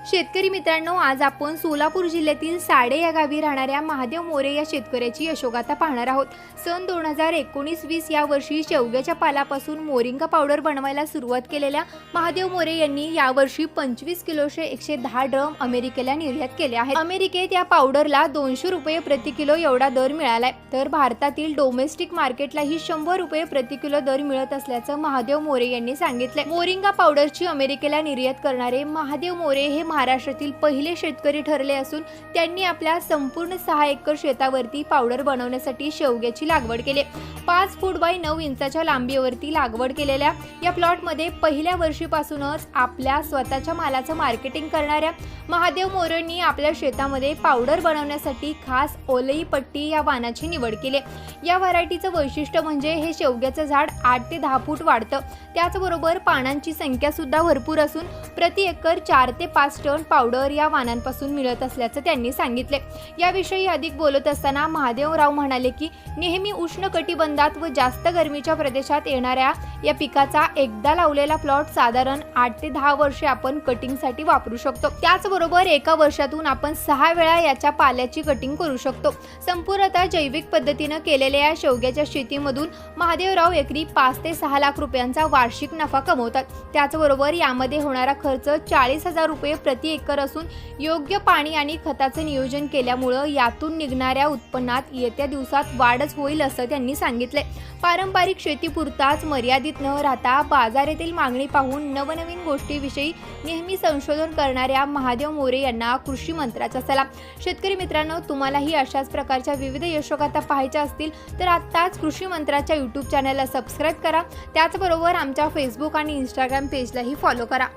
शेतकरी मित्रांनो, आज आपण सोलापूर जिल्ह्यातील साडे या गावी राहणाऱ्या महादेव मोरे या शेतकऱ्याची यशोगाथा पाहणार आहोत। सन 2019-20 या वर्षी शेवग्याच्या पालापासून मोरिंगा पावडर बनवायला सुरुवात केलेल्या महादेव मोरे यांनी यावर्षी 25 किलोचे 110 ड्रम अमेरिकेला निर्यात केले आहेत। अमेरिकेत या पावडरला 200 रुपये प्रति किलो एवढा दर मिळालाय, तर भारतातील डोमेस्टिक मार्केटलाही 100 रुपये प्रति किलो दर मिळत असल्याचं महादेव मोरे यांनी सांगितले। मोरिंगा पावडरची अमेरिकेला निर्यात करणारे महादेव मोरे हे महाराष्ट्रातील पहिले शेतकरी ठरले असून त्यांनी आपल्या संपूर्ण 6 एकर शेतावरती पावडर बनवण्यासाठी शेवग्याची लागवड केली। 5 फूट बाय 9 इंचाच्या लांबीवरती लागवड केलेल्या या प्लॉटमध्ये पहिल्या वर्षीपासूनच आपल्या स्वतःच्या मालाचं मार्केटिंग करणाऱ्या महादेव मोरेंनी आपल्या शेतामध्ये पावडर बनवण्यासाठी खास ओलई पट्टी या वाणाची निवड केली। या व्हरायटीचं वैशिष्ट्य म्हणजे हे शेवग्याचं झाड 8 ते 10 फूट वाढतं। त्याचबरोबर पानांची संख्या सुद्धा भरपूर असून प्रति एकर 4 ते 5 टन पावडर या वाणांपासून मिळत असल्याचं त्यांनी सांगितले। याविषयी अधिक बोलत असताना महादेवराव म्हणाले की नेहमी उष्ण कटिबंधात व जास्त गरमीच्या प्रदेशात येणाऱ्या या पिकाचा एकदा लावलेला प्लॉट साधारण 8 ते 10 वर्षे आपण कटिंगसाठी वापरू शकतो। त्याचबरोबर एका वर्षातून आपण 6 वेळा याच्या पाल्याची कटिंग करू शकतो। संपूर्णतः जैविक पद्धतीने केलेल्या या शेवग्याच्या शेतीमधून महादेवराव एकरी 5 ते 6 लाख रुपयांचा वार्षिक नफा कमवतात। त्याचबरोबर यामध्ये होणारा खर्च 40,000 रुपये प्रति एकर असून योग्य पाणी आणि खताचे नियोजन केल्यामुळे यातून निघणाऱ्या उत्पन्नात येत्या दिवसात वाढच होईल असं त्यांनी सांगितले। पारंपरिक शेतीपुरताच मर्यादित न राहता बाजारातील मागणी पाहून नवनवीन गोष्टीविषयी नेहमी संशोधन करणाऱ्या महादेव मोरे यांना कृषी मंत्र्याचा सलाम। शेतकरी मित्रांनो, तुम्हालाही अशाच प्रकारच्या विविध यशोगाथा पाहायच्या असतील तर आत्ताच कृषी मंत्र्याच्या YouTube चॅनलला सबस्क्राईब करा। त्याचबरोबर आमच्या फेसबुक आणि इंस्टाग्राम पेजलाही फॉलो करा।